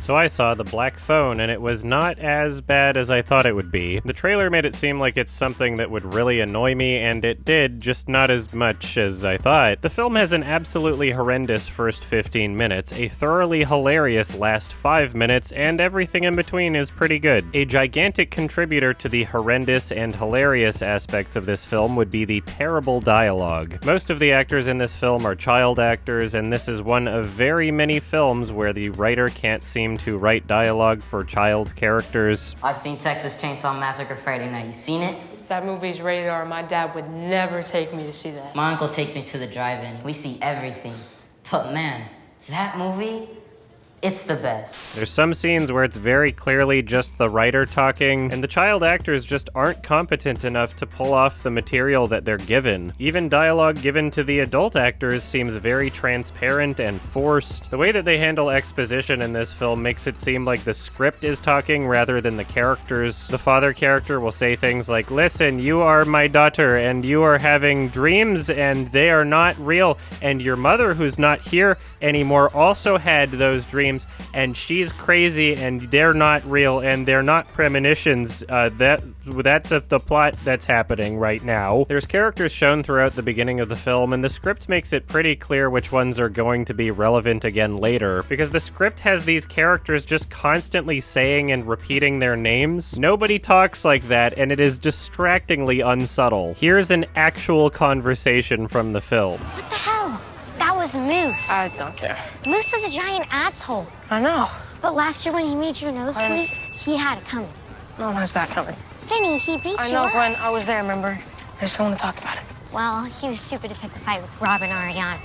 so I saw The Black Phone, and it was not as bad as I thought it would be. The trailer made it seem like it's something that would really annoy me, and it did, just not as much as I thought. The film has an absolutely horrendous first 15 minutes, a thoroughly hilarious last 5 minutes, and everything in between is pretty good. A gigantic contributor to the horrendous and hilarious aspects of this film would be the terrible dialogue. Most of the actors in this film are child actors, and this is one of very many films where the writer can't seem to write dialogue for child characters. I've seen Texas Chainsaw Massacre Friday night. You seen it? That movie's rated R. My dad would never take me to see that. My uncle takes me to the drive-in. We see everything. But man, that movie, it's the best. There's some scenes where it's very clearly just the writer talking, and the child actors just aren't competent enough to pull off the material that they're given. Even dialogue given to the adult actors seems very transparent and forced. The way that they handle exposition in this film makes it seem like the script is talking rather than the characters. The father character will say things like, "Listen, you are my daughter, and you are having dreams, and they are not real, and your mother, who's not here anymore, also had those dreams, and she's crazy, and they're not real, and they're not premonitions. That's the plot that's happening right now." There's characters shown throughout the beginning of the film, and the script makes it pretty clear which ones are going to be relevant again later, because the script has these characters just constantly saying and repeating their names. Nobody talks like that, and it is distractingly unsubtle. Here's an actual conversation from the film. What the hell? That was Moose. I don't care. Moose is a giant asshole. I know. But last year when he made your nose bleed, he had it coming. No one has that coming. Vinny, he beat I you know, up. Gwen. I was there, remember? I just don't want to talk about it. Well, he was stupid to pick a fight with Rob and Ariana.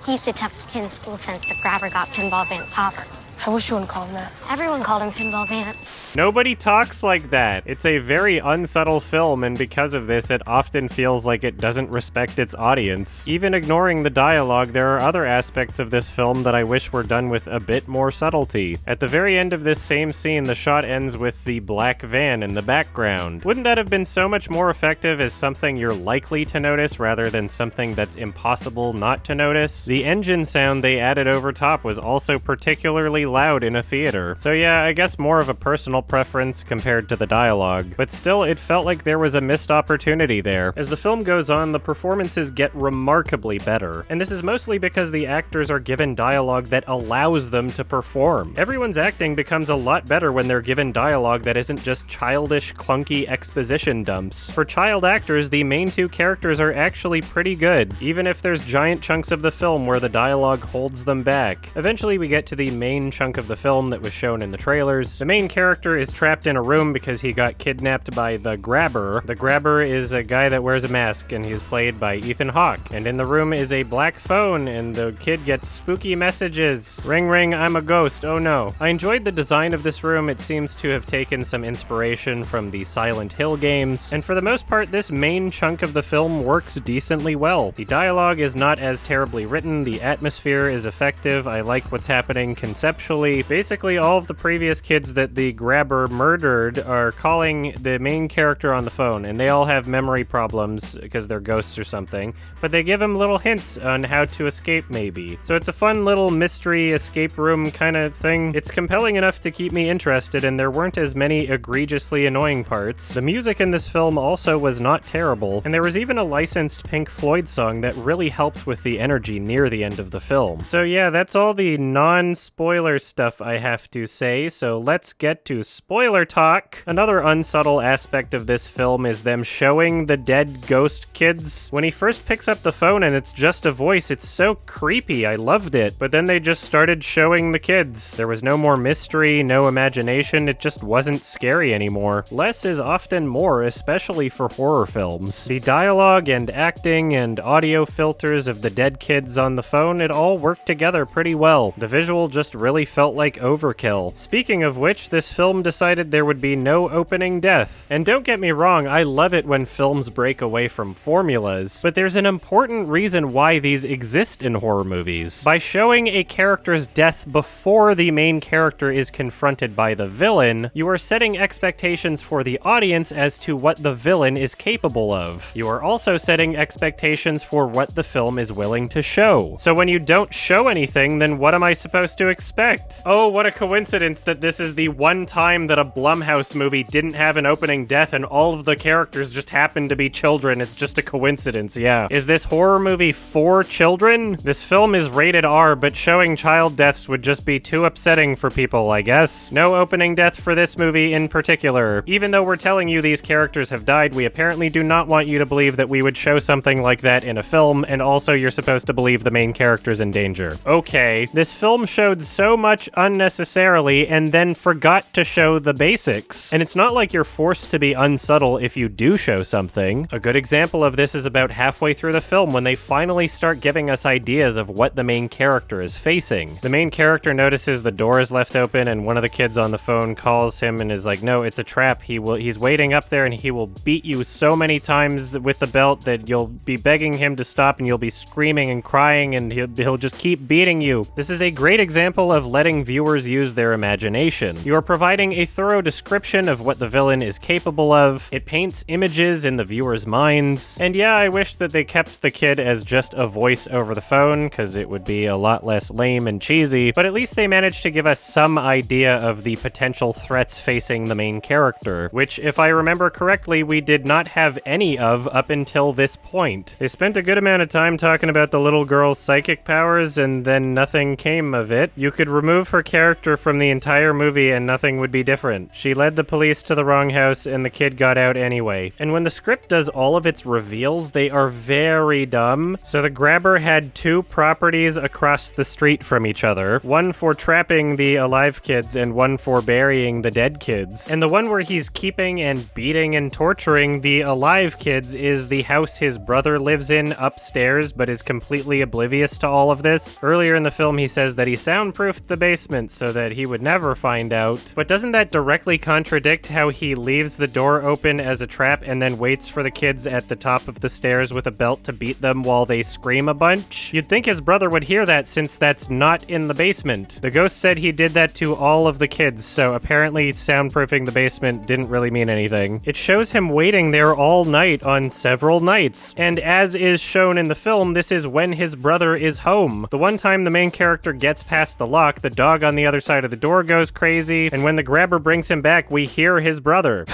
He's the toughest kid in school since the grabber got Pinball Vance Hopper. I wish you wouldn't call him that. Everyone called him Pinball Vance. Nobody talks like that. It's a very unsubtle film, and because of this, it often feels like it doesn't respect its audience. Even ignoring the dialogue, there are other aspects of this film that I wish were done with a bit more subtlety. At the very end of this same scene, the shot ends with the black van in the background. Wouldn't that have been so much more effective as something you're likely to notice rather than something that's impossible not to notice? The engine sound they added over top was also particularly loud in a theater. So yeah, I guess more of a personal preference compared to the dialogue, but still it felt like there was a missed opportunity there. As the film goes on, the performances get remarkably better, and this is mostly because the actors are given dialogue that allows them to perform. Everyone's acting becomes a lot better when they're given dialogue that isn't just childish, clunky exposition dumps. For child actors, the main two characters are actually pretty good, even if there's giant chunks of the film where the dialogue holds them back. Eventually we get to the main chunk of the film that was shown in the trailers. The main character is trapped in a room because he got kidnapped by the Grabber. The Grabber is a guy that wears a mask, and he's played by Ethan Hawke. And in the room is a black phone, and the kid gets spooky messages. Ring ring, I'm a ghost, oh no. I enjoyed the design of this room. It seems to have taken some inspiration from the Silent Hill games, and for the most part, this main chunk of the film works decently well. The dialogue is not as terribly written, the atmosphere is effective, I like what's happening conceptually. Basically, all of the previous kids that the Grabber murdered are calling the main character on the phone, and they all have memory problems because they're ghosts or something, but they give him little hints on how to escape, maybe. So it's a fun little mystery escape room kind of thing. It's compelling enough to keep me interested, and there weren't as many egregiously annoying parts. The music in this film also was not terrible, and there was even a licensed Pink Floyd song that really helped with the energy near the end of the film. So yeah, that's all the non-spoiler stuff I have to say, so let's get to spoiler talk. Another unsubtle aspect of this film is them showing the dead ghost kids. When he first picks up the phone and it's just a voice, it's so creepy, I loved it, but then they just started showing the kids. There was no more mystery, no imagination, it just wasn't scary anymore. Less is often more, especially for horror films. The dialogue and acting and audio filters of the dead kids on the phone, it all worked together pretty well. The visual just really felt like overkill. Speaking of which, this film decided there would be no opening death. And don't get me wrong, I love it when films break away from formulas, but there's an important reason why these exist in horror movies. By showing a character's death before the main character is confronted by the villain, you are setting expectations for the audience as to what the villain is capable of. You are also setting expectations for what the film is willing to show. So when you don't show anything, then what am I supposed to expect? correct. Oh, what a coincidence that this is the one time that a Blumhouse movie didn't have an opening death and all of the characters just happen to be children. It's just a coincidence, yeah. Is this horror movie for children? This film is rated R, but showing child deaths would just be too upsetting for people, I guess. No opening death for this movie in particular. Even though we're telling you these characters have died, we apparently do not want you to believe that we would show something like that in a film, and also you're supposed to believe the main character's in danger. Okay, this film showed so much unnecessarily and then forgot to show the basics. And it's not like you're forced to be unsubtle if you do show something. A good example of this is about halfway through the film when they finally start giving us ideas of what the main character is facing. The main character notices the door is left open and one of the kids on the phone calls him and is like, no, it's a trap. He's waiting up there and he will beat you so many times with the belt that you'll be begging him to stop and you'll be screaming and crying and he'll just keep beating you. This is a great example of letting viewers use their imagination. You are providing a thorough description of what the villain is capable of. It paints images in the viewer's minds. And yeah, I wish that they kept the kid as just a voice over the phone, because it would be a lot less lame and cheesy, but at least they managed to give us some idea of the potential threats facing the main character, which, if I remember correctly, we did not have any of up until this point. They spent a good amount of time talking about the little girl's psychic powers, and then nothing came of it. You could remove her character from the entire movie and nothing would be different. She led the police to the wrong house and the kid got out anyway. And when the script does all of its reveals, they are very dumb. So the grabber had two properties across the street from each other, one for trapping the alive kids and one for burying the dead kids. And the one where he's keeping and beating and torturing the alive kids is the house his brother lives in upstairs, but is completely oblivious to all of this. Earlier in the film, he says that he soundproofed the basement so that he would never find out. But doesn't that directly contradict how he leaves the door open as a trap and then waits for the kids at the top of the stairs with a belt to beat them while they scream a bunch? You'd think his brother would hear that since that's not in the basement. The ghost said he did that to all of the kids, so apparently soundproofing the basement didn't really mean anything. It shows him waiting there all night on several nights. And as is shown in the film, this is when his brother is home. The one time the main character gets past the lock, the dog on the other side of the door goes crazy, and when the grabber brings him back, we hear his brother.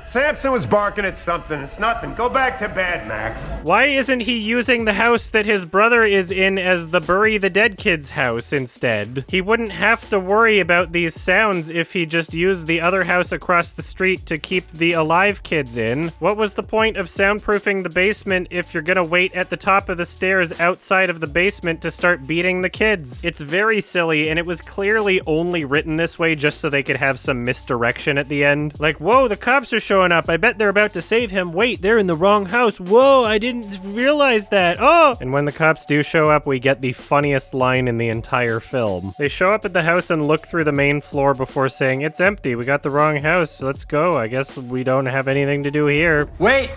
Samson was barking at something. It's nothing. Go back to bed, Max. Why isn't he using the house that his brother is in as the bury the dead kid's house instead? He wouldn't have to worry about these sounds if he just used the other house across the street to keep the alive kids in. What was the point of soundproofing the basement if you're gonna wait at the top of the stairs outside of the basement to start beating the kids? It's very silly, and it was clearly only written this way just so they could have some misdirection at the end. Like, whoa, the cops are showing up. I bet they're about to save him. Wait, they're in the wrong house. Whoa, I didn't realize that. Oh! And when the cops do show up, we get the funniest line in the entire film. They show up at the house and look through the main floor before saying, it's empty. We got the wrong house. Let's go. I guess we don't have anything to do here. Wait!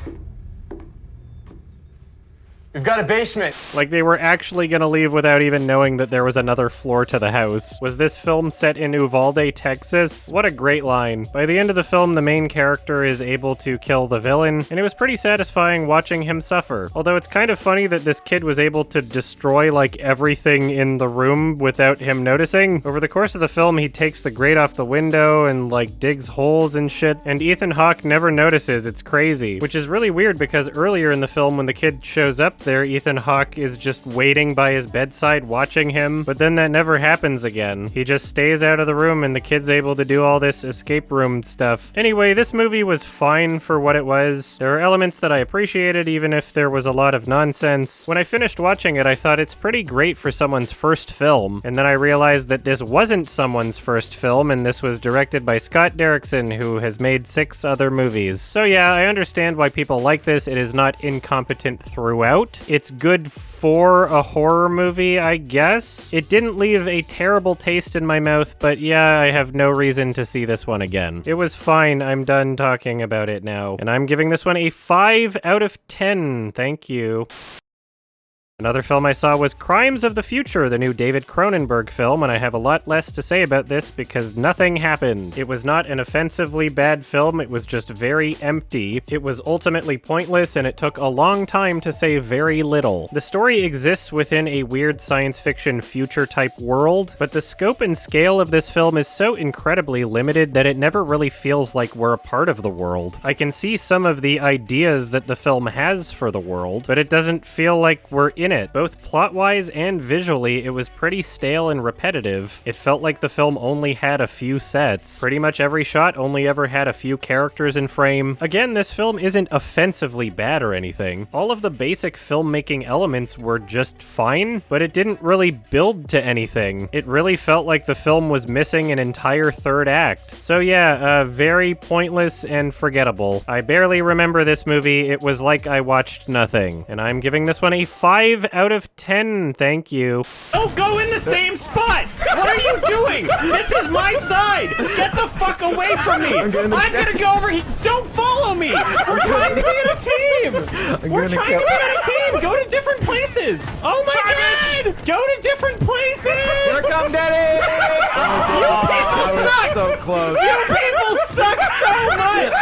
We've got a basement. Like they were actually gonna leave without even knowing that there was another floor to the house. Was this film set in Uvalde, Texas? What a great line. By the end of the film, the main character is able to kill the villain, and it was pretty satisfying watching him suffer. Although it's kind of funny that this kid was able to destroy like everything in the room without him noticing. Over the course of the film, he takes the grate off the window and like digs holes and shit, and Ethan Hawke never notices. It's crazy. Which is really weird because earlier in the film when the kid shows up there, Ethan Hawke is just waiting by his bedside watching him, but then that never happens again. He just stays out of the room and the kid's able to do all this escape room stuff. Anyway, this movie was fine for what it was. There are elements that I appreciated even if there was a lot of nonsense. When I finished watching it, I thought it's pretty great for someone's first film, and then I realized that this wasn't someone's first film, and this was directed by Scott Derrickson, who has made 6 other movies. So yeah, I understand why people like this. It is not incompetent throughout. It's good for a horror movie, I guess. It didn't leave a terrible taste in my mouth, but yeah, I have no reason to see this one again. It was fine. I'm done talking about it now. And I'm giving this one a 5 out of 10. Thank you. Another film I saw was Crimes of the Future, the new David Cronenberg film, and I have a lot less to say about this because nothing happened. It was not an offensively bad film, it was just very empty. It was ultimately pointless, and it took a long time to say very little. The story exists within a weird science fiction future-type world, but the scope and scale of this film is so incredibly limited that it never really feels like we're a part of the world. I can see some of the ideas that the film has for the world, but it doesn't feel like we're in it. Both plot-wise and visually, it was pretty stale and repetitive. It felt like the film only had a few sets. Pretty much every shot only ever had a few characters in frame. Again, this film isn't offensively bad or anything. All of the basic filmmaking elements were just fine, but it didn't really build to anything. It really felt like the film was missing an entire third act. So yeah, very pointless and forgettable. I barely remember this movie. It was like I watched nothing. And I'm giving this one a 5 out of 10, thank you. Oh, go in the same spot! What are you doing? This is my side! Get the fuck away from me! I'm gonna go over here. Don't follow me! We're trying to be on a team! We're trying to be on a team! Go to different places! Oh my god! Go to different places! Here come Daddy! You people I was suck! so close. You people suck so much!